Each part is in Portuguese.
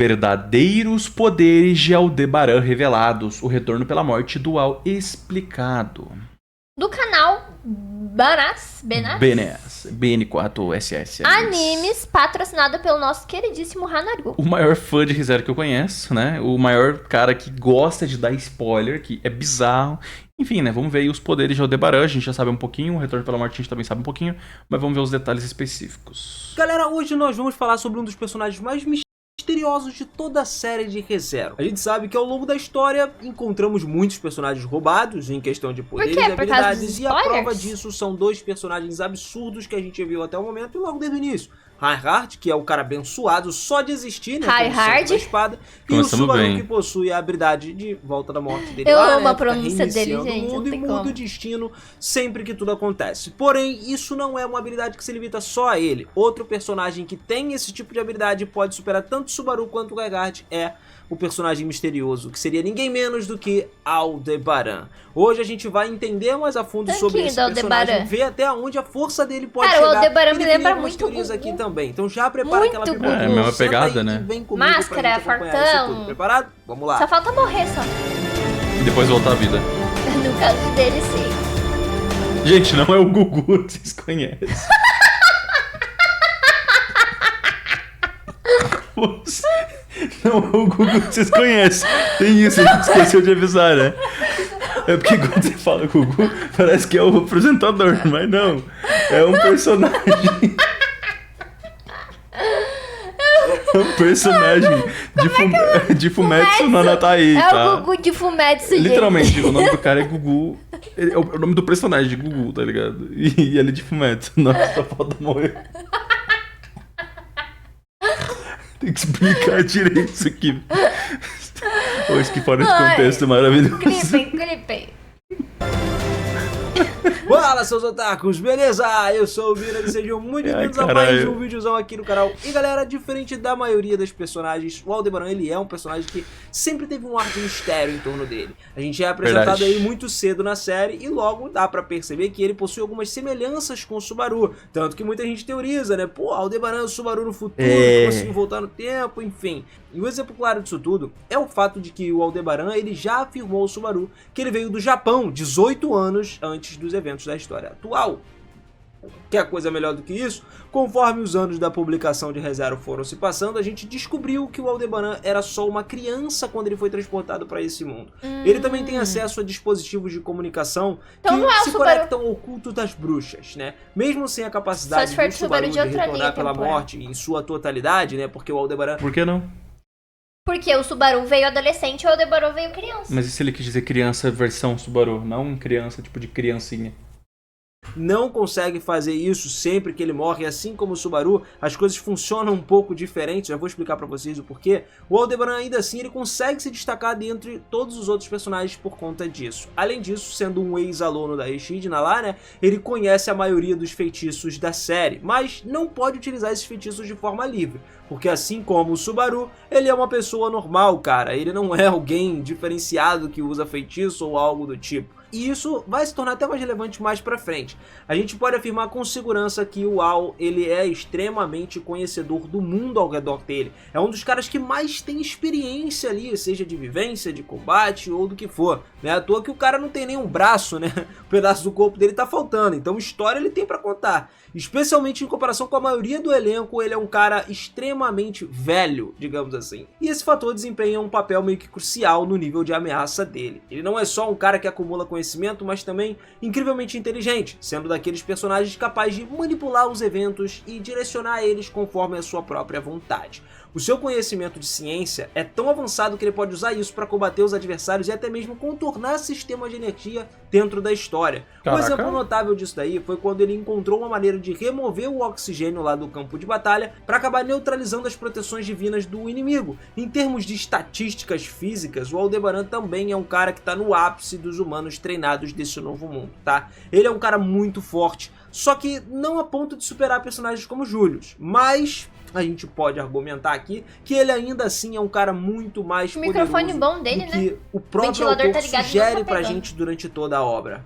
Verdadeiros poderes de Aldebaran revelados. O retorno pela morte dual explicado. Do canal Benes BN4SS. Animes, patrocinado pelo nosso queridíssimo Hanaru. O maior fã de ReZero que eu conheço, né? O maior cara que gosta de dar spoiler, que é bizarro. Enfim, né? Vamos ver aí os poderes de Aldebaran. A gente já sabe um pouquinho. O retorno pela morte a gente também sabe um pouquinho. Mas vamos ver os detalhes específicos. Galera, hoje nós vamos falar sobre um dos personagens mais misteriosos de toda a série de ReZero. A gente sabe que ao longo da história encontramos muitos personagens roubados em questão de poderes e habilidades, e a prova disso são dois personagens absurdos que a gente viu até o momento e logo desde o início. Reinhardt, que é o cara abençoado só de existir, né? Reinhardt da espada, e o Subaru, que possui a habilidade de volta da morte dele. Eu lá, amo né? a pronúncia dele, gente. O mundo e muda o destino sempre que tudo acontece. Porém, isso não é uma habilidade que se limita só a ele. Outro personagem que tem esse tipo de habilidade e pode superar tanto Subaru quanto o Reinhardt é o personagem misterioso, que seria ninguém menos do que Aldebaran. Hoje a gente vai entender mais a fundo sobre esse personagem, ver até onde a força dele pode chegar. O Aldebaran me lembra muito Gugu aqui também. Então já prepara aquela pipoca. É a mesma pegada, né? Vem comigo Máscara, fortão. Preparado? Vamos lá. Só falta morrer, só. E depois voltar à vida. No caso dele, sim. Gente, não é o Gugu, vocês conhecem. Não é o Gugu que vocês conhecem. Tem isso, a gente esqueceu de avisar, né? É porque quando você fala Gugu, parece que é o apresentador, mas não. É um personagem. É um personagem de Fumetsu no Anataí, tá? É o Gugu de Fumetsu, gente. Literalmente, o nome do cara é Gugu. É o nome do personagem de Gugu, tá ligado? E ele é de Fumetsu. Nossa, só falta morrer. Tem que explicar direito isso aqui. Hoje que fora de contexto maravilhoso. Clipem. Fala, seus otakus, beleza? Eu sou o Vira e sejam muito bem-vindos a mais um videozão aqui no canal. E galera, diferente da maioria das personagens, o Aldebaran, ele é um personagem que sempre teve um ar de mistério em torno dele. A gente é apresentado aí muito cedo na série e logo dá pra perceber que ele possui algumas semelhanças com o Subaru. Tanto que muita gente teoriza, né? Pô, Aldebaran e o Subaru no futuro, que conseguem voltar no tempo, enfim. E um exemplo claro disso tudo é o fato de que o Aldebaran, ele já afirmou ao Subaru que ele veio do Japão 18 anos antes dos eventos da história atual. Quer coisa melhor do que isso? Conforme os anos da publicação de ReZero foram se passando, a gente descobriu que o Aldebaran era só uma criança quando ele foi transportado para esse mundo. Ele também tem acesso a dispositivos de comunicação que se conectam ao culto das bruxas, né? Mesmo sem a capacidade do Subaru de retornar pela morte em sua totalidade, né? Porque o Aldebaran... Por que não? Porque o Subaru veio adolescente e o Aldebaran veio criança. Mas e se ele quis dizer criança versão Subaru, não criança tipo de criancinha? Não consegue fazer isso sempre que ele morre, assim como o Subaru, as coisas funcionam um pouco diferentes, já vou explicar pra vocês o porquê. O Aldebaran ainda assim ele consegue se destacar dentre todos os outros personagens por conta disso. Além disso, sendo um ex-aluno da Echidna lá, né, ele conhece a maioria dos feitiços da série, mas não pode utilizar esses feitiços de forma livre, porque assim como o Subaru, ele é uma pessoa normal, cara, ele não é alguém diferenciado que usa feitiço ou algo do tipo. E isso vai se tornar até mais relevante mais pra frente. A gente pode afirmar com segurança que o Al, ele é extremamente conhecedor do mundo ao redor dele. É um dos caras que mais tem experiência ali, seja de vivência, de combate ou do que for. Não é à toa que o cara não tem nenhum braço, né? O pedaço do corpo dele tá faltando. Então história ele tem pra contar. Especialmente em comparação com a maioria do elenco, ele é um cara extremamente velho, digamos assim. E esse fator desempenha um papel meio que crucial no nível de ameaça dele. Ele não é só um cara que acumula conhecimento, mas também incrivelmente inteligente, sendo daqueles personagens capazes de manipular os eventos e direcionar eles conforme a sua própria vontade. O seu conhecimento de ciência é tão avançado que ele pode usar isso para combater os adversários e até mesmo contornar sistemas de energia dentro da história. Um exemplo notável disso daí foi quando ele encontrou uma maneira de remover o oxigênio lá do campo de batalha para acabar neutralizando as proteções divinas do inimigo. Em termos de estatísticas físicas, o Aldebaran também é um cara que está no ápice dos humanos treinados desse novo mundo, tá? Ele é um cara muito forte, só que não a ponto de superar personagens como Julius, mas a gente pode argumentar aqui que ele ainda assim é um cara muito mais poderoso bom dele, do que o próprio autor sugere pra gente durante toda a obra.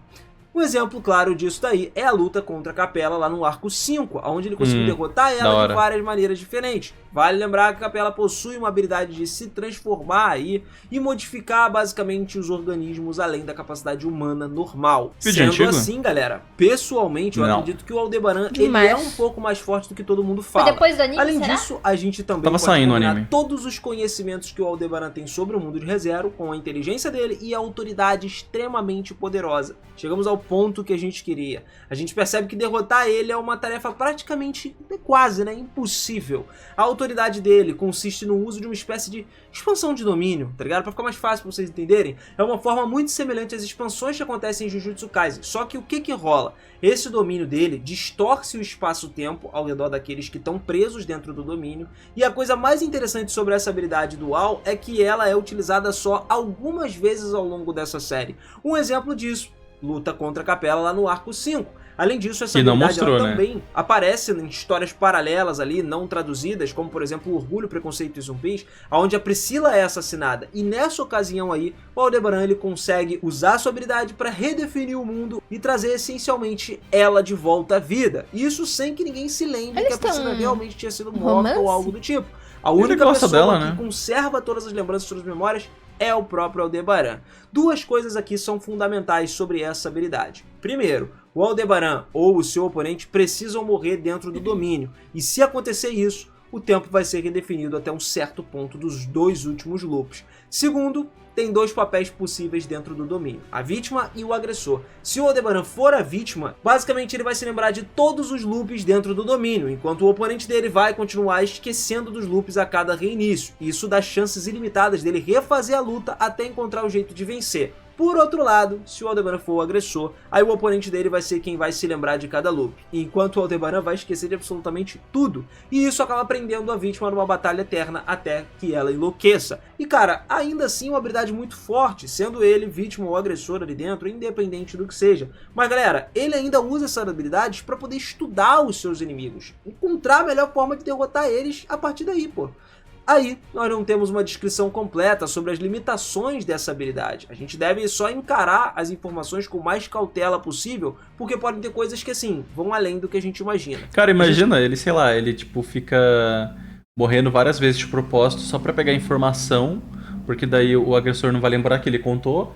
Um exemplo claro disso daí é a luta contra a Capela lá no arco 5, onde ele conseguiu derrotar ela de várias maneiras diferentes. Vale lembrar que a Capela possui uma habilidade de se transformar aí e modificar basicamente os organismos além da capacidade humana normal. Sendo assim, galera, pessoalmente eu acredito que o Aldebaran ele é um pouco mais forte do que todo mundo fala. Depois do anime, além disso, a gente também pode combinar todos os conhecimentos que o Aldebaran tem sobre o mundo de ReZero com a inteligência dele e a autoridade extremamente poderosa. Chegamos ao ponto que a gente queria. A gente percebe que derrotar ele é uma tarefa praticamente, quase, né, impossível. A autoridade dele consiste no uso de uma espécie de expansão de domínio, tá ligado? Pra ficar mais fácil pra vocês entenderem, é uma forma muito semelhante às expansões que acontecem em Jujutsu Kaisen. Só que o que rola? Esse domínio dele distorce o espaço-tempo ao redor daqueles que estão presos dentro do domínio, e a coisa mais interessante sobre essa habilidade dual é que ela é utilizada só algumas vezes ao longo dessa série. Um exemplo disso, luta contra a Capela lá no arco 5. Além disso, essa habilidade também aparece em histórias paralelas ali, não traduzidas, como por exemplo o Orgulho, Preconceito e Zumbis, onde a Priscila é assassinada. E nessa ocasião aí, o Aldebaran ele consegue usar sua habilidade para redefinir o mundo e trazer essencialmente ela de volta à vida. Isso sem que ninguém se lembre que a Priscila realmente tinha sido morta ou algo do tipo. A única pessoa que conserva todas as lembranças, todas as memórias, é o próprio Aldebaran. Duas coisas aqui são fundamentais sobre essa habilidade. Primeiro, o Aldebaran ou o seu oponente precisam morrer dentro do domínio, e se acontecer isso, o tempo vai ser redefinido até um certo ponto dos dois últimos loops. Segundo, tem dois papéis possíveis dentro do domínio, a vítima e o agressor. Se o Aldebaran for a vítima, basicamente ele vai se lembrar de todos os loops dentro do domínio, enquanto o oponente dele vai continuar esquecendo dos loops a cada reinício. Isso dá chances ilimitadas dele refazer a luta até encontrar o jeito de vencer. Por outro lado, se o Aldebaran for o agressor, aí o oponente dele vai ser quem vai se lembrar de cada loop, enquanto o Aldebaran vai esquecer de absolutamente tudo, e isso acaba prendendo a vítima numa batalha eterna até que ela enlouqueça. E cara, ainda assim uma habilidade muito forte, sendo ele vítima ou agressor ali dentro, independente do que seja. Mas galera, ele ainda usa essas habilidades para poder estudar os seus inimigos, encontrar a melhor forma de derrotar eles a partir daí, pô. Aí, nós não temos uma descrição completa sobre as limitações dessa habilidade. A gente deve só encarar as informações com mais cautela possível, porque podem ter coisas que, assim, vão além do que a gente imagina. Cara, imagina, ele, sei lá, ele, tipo, fica morrendo várias vezes de propósito só pra pegar informação, porque daí o agressor não vai lembrar que ele contou,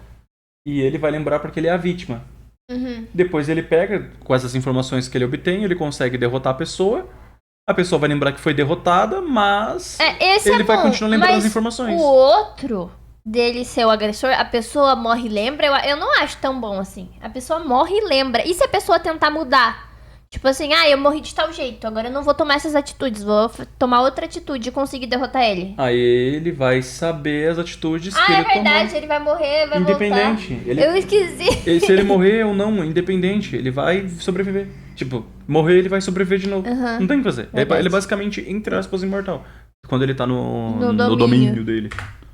e ele vai lembrar porque ele é a vítima. Depois ele pega, com essas informações que ele obtém, ele consegue derrotar a pessoa vai lembrar que foi derrotada, mas ele vai continuar lembrando as informações. O outro dele ser o agressor, a pessoa morre e lembra, eu não acho tão bom assim. A pessoa morre e lembra. E se a pessoa tentar mudar? Tipo assim, eu morri de tal jeito, agora eu não vou tomar essas atitudes, vou tomar outra atitude e conseguir derrotar ele. Aí ele vai saber as atitudes que ele tomou. É verdade, ele vai morrer, vai independente. voltar. Eu esqueci. Se ele morrer ou não, independente, ele vai sobreviver. Tipo, morrer ele vai sobreviver de novo. Não tem o que fazer. Ele é basicamente, entre aspas, imortal. Quando ele tá no domínio dele.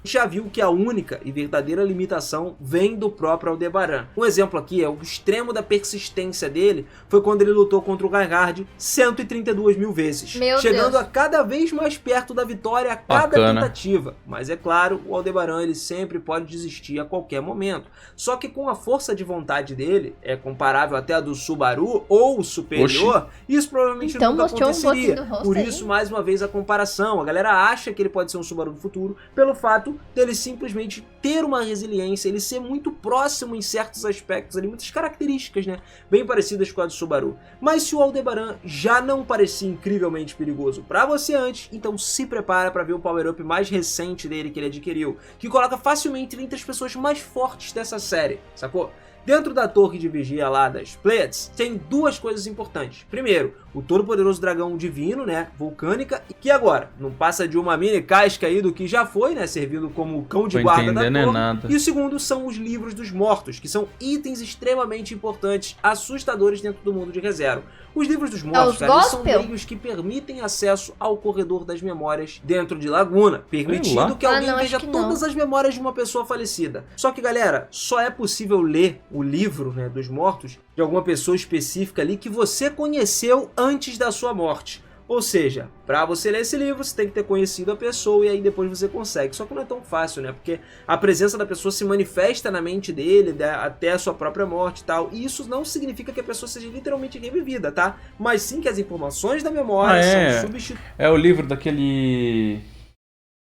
Já viu que a única e verdadeira limitação vem do próprio Aldebaran. Um exemplo aqui é o extremo da persistência dele, foi quando ele lutou contra o Gaighard 132 mil vezes, chegando a cada vez mais perto da vitória a cada tentativa. Mas é claro, o Aldebaran ele sempre pode desistir a qualquer momento. Só que com a força de vontade dele, é comparável até a do Subaru ou superior, isso provavelmente nunca aconteceria. Por isso, mais uma vez, a comparação. A galera acha que ele pode ser um Subaru do futuro pelo fato dele simplesmente ter uma resiliência, ele ser muito próximo em certos aspectos ali, muitas características, né, bem parecidas com a do Subaru. Mas se o Aldebaran já não parecia incrivelmente perigoso pra você antes, então se prepara pra ver o power-up mais recente dele que ele adquiriu, que coloca facilmente entre as pessoas mais fortes dessa série, sacou? Dentro da torre de vigia lá das Pleiades, tem duas coisas importantes. Primeiro, o todo-poderoso dragão divino, né, vulcânica, que agora não passa de uma mini casca aí do que já foi, né, servindo como cão de guarda da torre. E o segundo são os livros dos mortos, que são itens extremamente importantes, assustadores dentro do mundo de ReZero. Os livros dos mortos, cara, são meios que permitem acesso ao corredor das memórias dentro de Laguna, permitindo que alguém veja todas as memórias de uma pessoa falecida. Só que, galera, só é possível ler o livro, né, dos mortos de alguma pessoa específica ali que você conheceu antes da sua morte. Ou seja, para você ler esse livro, você tem que ter conhecido a pessoa e aí depois você consegue. Só que não é tão fácil, né? Porque a presença da pessoa se manifesta na mente dele até a sua própria morte e tal. E isso não significa que a pessoa seja literalmente revivida, tá? Mas sim que as informações da memória são substituídas. É o livro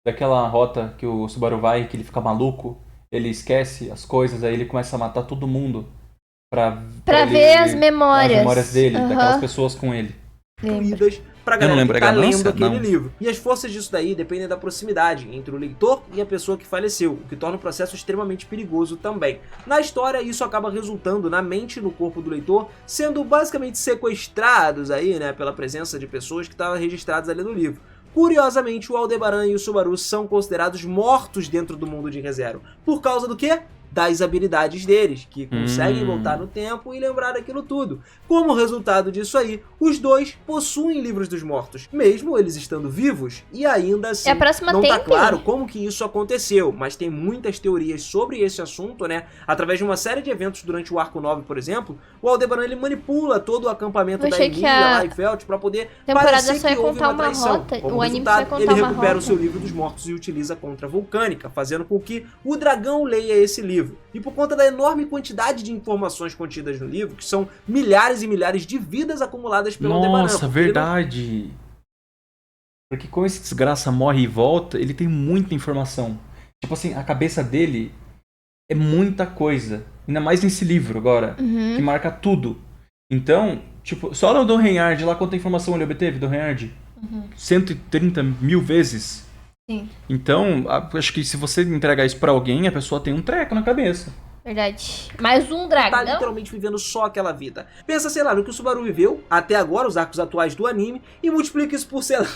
daquela rota que o Subaru vai, que ele fica maluco, ele esquece as coisas, aí ele começa a matar todo mundo pra ver as memórias dele, daquelas pessoas com ele. Pra galera que tá lendo aquele livro. E as forças disso daí dependem da proximidade entre o leitor e a pessoa que faleceu, o que torna o processo extremamente perigoso também. Na história, isso acaba resultando na mente e no corpo do leitor sendo basicamente sequestrados aí, né, pela presença de pessoas que estavam registradas ali no livro. Curiosamente, o Aldebaran e o Subaru são considerados mortos dentro do mundo de ReZero. Por causa do quê? Das habilidades deles, que conseguem voltar no tempo e lembrar aquilo tudo. Como resultado disso aí, os dois possuem livros dos mortos, mesmo eles estando vivos, e ainda assim não tá claro como que isso aconteceu, mas tem muitas teorias sobre esse assunto, né? Através de uma série de eventos durante o Arco 9, por exemplo, o Aldebaran ele manipula todo o acampamento da Emilia Leifeld para poder parecer que houve uma traição. Como resultado, ele recupera o seu livro dos mortos e utiliza contra a Vulcânica, fazendo com que o dragão leia esse livro. E por conta da enorme quantidade de informações contidas no livro, que são milhares e milhares de vidas acumuladas pelo Aldebaran. Nossa, verdade. Porque como esse desgraça morre e volta, ele tem muita informação. Tipo assim, a cabeça dele é muita coisa. Ainda mais nesse livro agora, que marca tudo. Então, tipo, só o Dom Reinhard, lá quanta informação ele obteve, Dom Reinhard? 130 mil vezes. Sim. Então, acho que se você entregar isso pra alguém, a pessoa tem um treco na cabeça. Verdade. Mais um dragão. Tá literalmente vivendo só aquela vida. Pensa, sei lá, no que o Subaru viveu até agora, os arcos atuais do anime, e multiplica isso por, sei lá,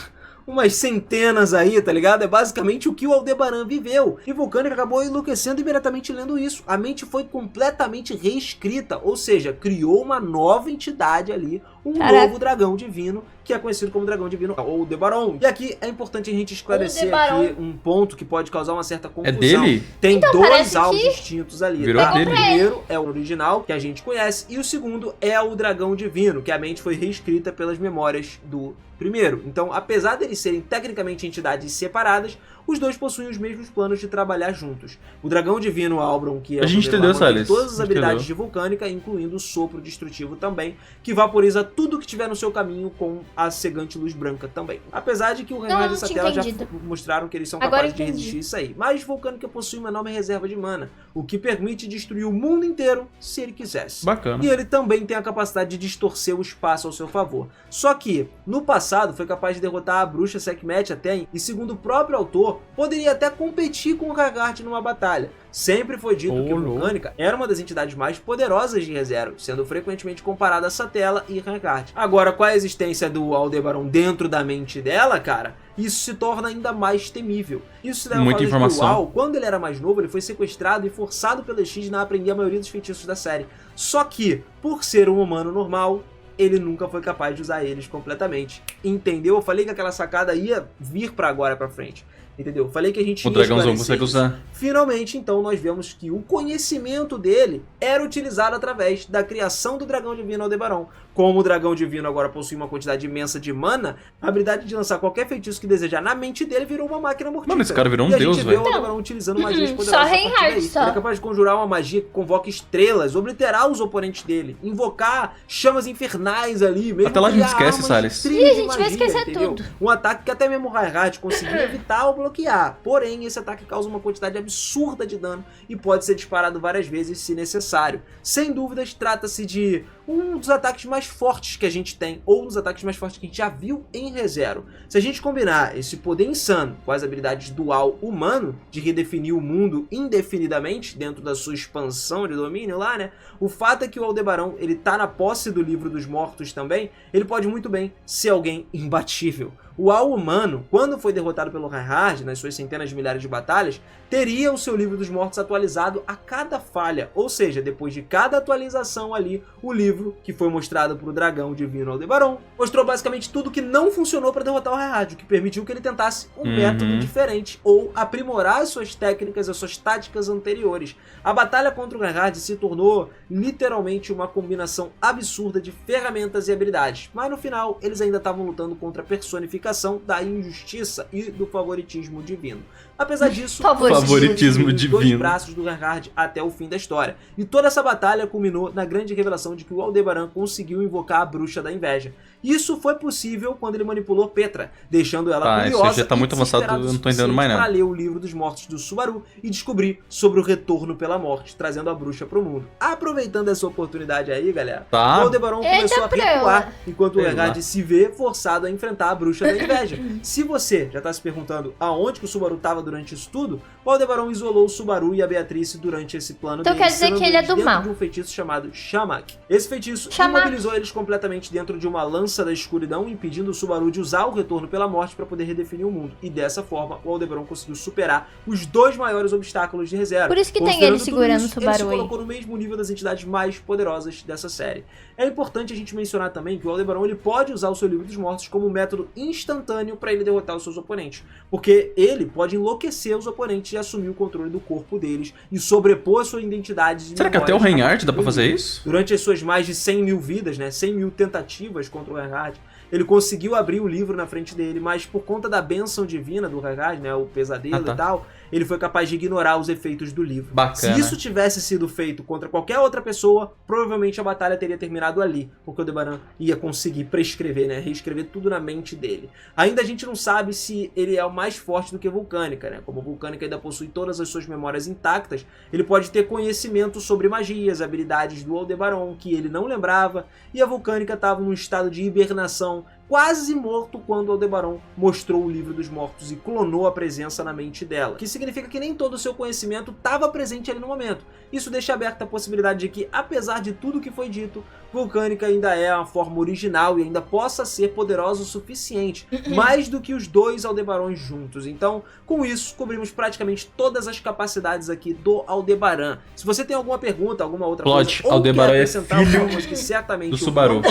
umas centenas aí, tá ligado? É basicamente o que o Aldebaran viveu. E Vulcânica acabou enlouquecendo imediatamente lendo isso. A mente foi completamente reescrita, ou seja, criou uma nova entidade ali, novo dragão divino, que é conhecido como dragão divino, ou Aldebaran. E aqui é importante a gente esclarecer aqui um ponto que pode causar uma certa confusão. É dele? Tem então, dois alvos distintos ali, virou tá? dele. O primeiro é o original, que a gente conhece, e o segundo é o dragão divino, que a mente foi reescrita pelas memórias do primeiro. Então, apesar deles serem tecnicamente entidades separadas, os dois possuem os mesmos planos de trabalhar juntos. O dragão divino Albron, que é a gente entendeu, Salles, todas as habilidades de Vulcânica, incluindo o sopro destrutivo também, que vaporiza tudo que tiver no seu caminho com a cegante luz branca também. Apesar de que o Reinhard e Satella já mostraram que eles são capazes de resistir isso aí. Mas Vulcânica possui uma enorme reserva de mana, o que permite destruir o mundo inteiro se ele quisesse. Bacana. E ele também tem a capacidade de distorcer o espaço ao seu favor. Só que, no passado, foi capaz de derrotar a bruxa Sekhmet até, e segundo o próprio autor, poderia até competir com o Ragart numa batalha. Sempre foi dito que Vulcânica era uma das entidades mais poderosas de ReZero, sendo frequentemente comparada a Satella e Ragart. Agora, com a existência do Aldebaran dentro da mente dela, cara, isso se torna ainda mais temível. Isso se deve ao fato de que o Al, quando ele era mais novo, ele foi sequestrado e forçado pela Echidna a aprender a maioria dos feitiços da série. Só que, por ser um humano normal, ele nunca foi capaz de usar eles completamente. Entendeu? Eu falei que aquela sacada ia vir pra agora pra frente. Entendeu? Falei que a gente o dragãozão consegue usar. Finalmente, então, nós vemos que o conhecimento dele era utilizado através da criação do dragão divino Aldebaran. Como o dragão divino agora possui uma quantidade imensa de mana, a habilidade de lançar qualquer feitiço que desejar na mente dele virou uma máquina mortífera. Mano, esse cara virou um deus, velho. E a gente vê o Aldebaran utilizando magias poderosas. Só Reinhard, só. Ele é capaz de conjurar uma magia que convoca estrelas, obliterar os oponentes dele, invocar chamas infernais ali, mesmo. Até lá a gente esquece, Salles. Ih, a gente vai esquecer tudo. Um ataque que até mesmo o Reinhard conseguiu evitar ou bloquear. Porém, esse ataque causa uma quantidade absurda de dano e pode ser disparado várias vezes se necessário. Sem dúvidas, trata-se de um dos ataques mais fortes que a gente tem, ou um dos ataques mais fortes que a gente já viu em ReZero. Se a gente combinar esse poder insano com as habilidades dual humano, de redefinir o mundo indefinidamente dentro da sua expansão de domínio lá, né? O fato é que o Aldebaran, ele tá na posse do livro dos mortos também, ele pode muito bem ser alguém imbatível. O Al humano, quando foi derrotado pelo Reinhard nas suas centenas de milhares de batalhas, teria o seu livro dos mortos atualizado a cada falha, ou seja, depois de cada atualização ali, o livro que foi mostrado para o dragão divino Aldebaran mostrou basicamente tudo que não funcionou para derrotar o Reinhard, o que permitiu que ele tentasse um método diferente ou aprimorar as suas técnicas, as suas táticas anteriores. A batalha contra o Reinhard se tornou literalmente uma combinação absurda de ferramentas e habilidades, mas no final eles ainda estavam lutando contra a personificação da injustiça e do favoritismo divino. Apesar disso, favoritismo divino. Dois braços do Reinhard até o fim da história. E toda essa batalha culminou na grande revelação de que o Aldebaran conseguiu invocar a bruxa da inveja. Isso foi possível quando ele manipulou Petra, deixando ela curiosa isso já tá muito avançado, eu não tô entendendo mais nada. Para ler o livro dos mortos do Subaru e descobrir sobre o retorno pela morte, trazendo a bruxa pro mundo. Aproveitando essa oportunidade aí, galera, o Aldebaran começou a recuar, enquanto o Reinhard se vê forçado a enfrentar a bruxa da inveja. Se você já tá se perguntando aonde que o Subaru tava durante isso tudo, o Aldebaran isolou o Subaru e a Beatrice durante esse plano então quer dizer que ele é do mal. De um feitiço chamado Shamak. Esse feitiço imobilizou eles completamente dentro de uma lança da escuridão, impedindo o Subaru de usar o retorno pela morte para poder redefinir o mundo. E dessa forma, o Aldebaran conseguiu superar os dois maiores obstáculos de reserva. Por isso que tem ele segurando o Subaru aí. Ele se colocou no mesmo nível das entidades mais poderosas dessa série. É importante a gente mencionar também que o Aldebaran ele pode usar o seu livro dos mortos como um método instantâneo para ele derrotar os seus oponentes, porque ele pode enlouquecer os oponentes e assumir o controle do corpo deles e sobrepor sua identidade. Será que até o Reinhard dá pra fazer isso? Durante as suas mais de 100 mil vidas, né, 100 mil tentativas contra o Reinhard, ele conseguiu abrir o livro na frente dele, mas por conta da bênção divina do Reinhard, né, o pesadelo e tal, ele foi capaz de ignorar os efeitos do livro. Bacana. Se isso tivesse sido feito contra qualquer outra pessoa, provavelmente a batalha teria terminado ali, porque o Aldebaran ia conseguir prescrever, né, reescrever tudo na mente dele. Ainda a gente não sabe se ele é o mais forte do que Vulcânica, né? Como Vulcânica ainda possui todas as suas memórias intactas, ele pode ter conhecimento sobre magias, habilidades do Aldebaran que ele não lembrava, e a Vulcânica estava num estado de hibernação, quase morto quando Aldebaran mostrou o livro dos mortos e clonou a presença na mente dela, que significa que nem todo o seu conhecimento estava presente ali no momento. Isso deixa aberta a possibilidade de que, apesar de tudo que foi dito, Vulcânica ainda é uma forma original e ainda possa ser poderosa o suficiente, mais do que os dois Aldebarões juntos. Então, com isso, cobrimos praticamente todas as capacidades aqui do Aldebaran. Se você tem alguma pergunta, alguma outra coisa, ou Aldebaran quer é acrescentar alguma coisa que certamente do Subaru.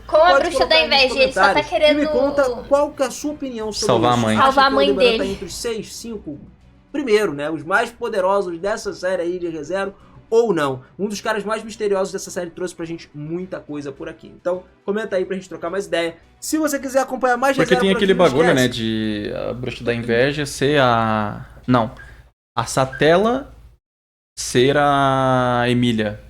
Com a bruxa da inveja, ele só tá querendo... E me conta qual que é a sua opinião sobre salvar isso. a mãe. Salvar a mãe dele. Tá entre os 6, 5, primeiro, né? Os mais poderosos dessa série aí de ReZero, ou não. Um dos caras mais misteriosos dessa série trouxe pra gente muita coisa por aqui. Então, comenta aí pra gente trocar mais ideia. Se você quiser acompanhar mais porque ReZero tem aquele aqui, bagulho, né, de a bruxa da inveja ser a... Não. A Satella ser a Emília.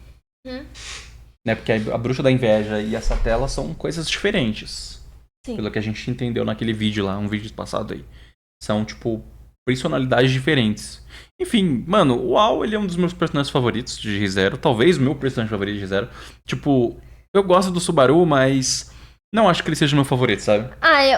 Né, porque a bruxa da inveja e a Satella são coisas diferentes. Sim. Pelo que a gente entendeu naquele vídeo lá, um vídeo passado aí. São, tipo, personalidades diferentes. Enfim, mano, o Al, ele é um dos meus personagens favoritos de ReZero. Talvez o meu personagem favorito de ReZero. Tipo, eu gosto do Subaru, mas não acho que ele seja o meu favorito, sabe?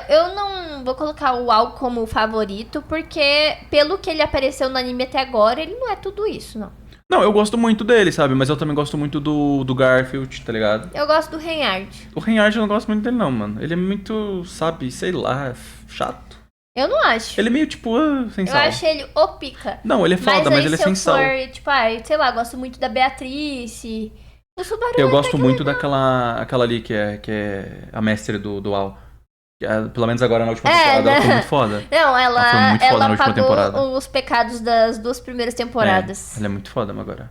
Eu não vou colocar o Al como favorito, porque pelo que ele apareceu no anime até agora, ele não é tudo isso, não. Não, eu gosto muito dele, sabe? Mas eu também gosto muito do Garfield, tá ligado? Eu gosto do Reinhard. O Reinhard eu não gosto muito dele não, mano. Ele é muito, sabe, sei lá, chato. Eu não acho. Ele é meio, tipo, sem sal. Eu acho ele o pica. Não, ele é foda, mas ele é sem sal. Tipo, sei lá, gosto muito da Beatrice. O Subaru eu gosto muito daquela ali que é a mestre do Al. Pelo menos agora na última temporada ela foi muito foda. Não, ela foi muito foda na última temporada. Os pecados das duas primeiras temporadas. Ela é muito foda agora.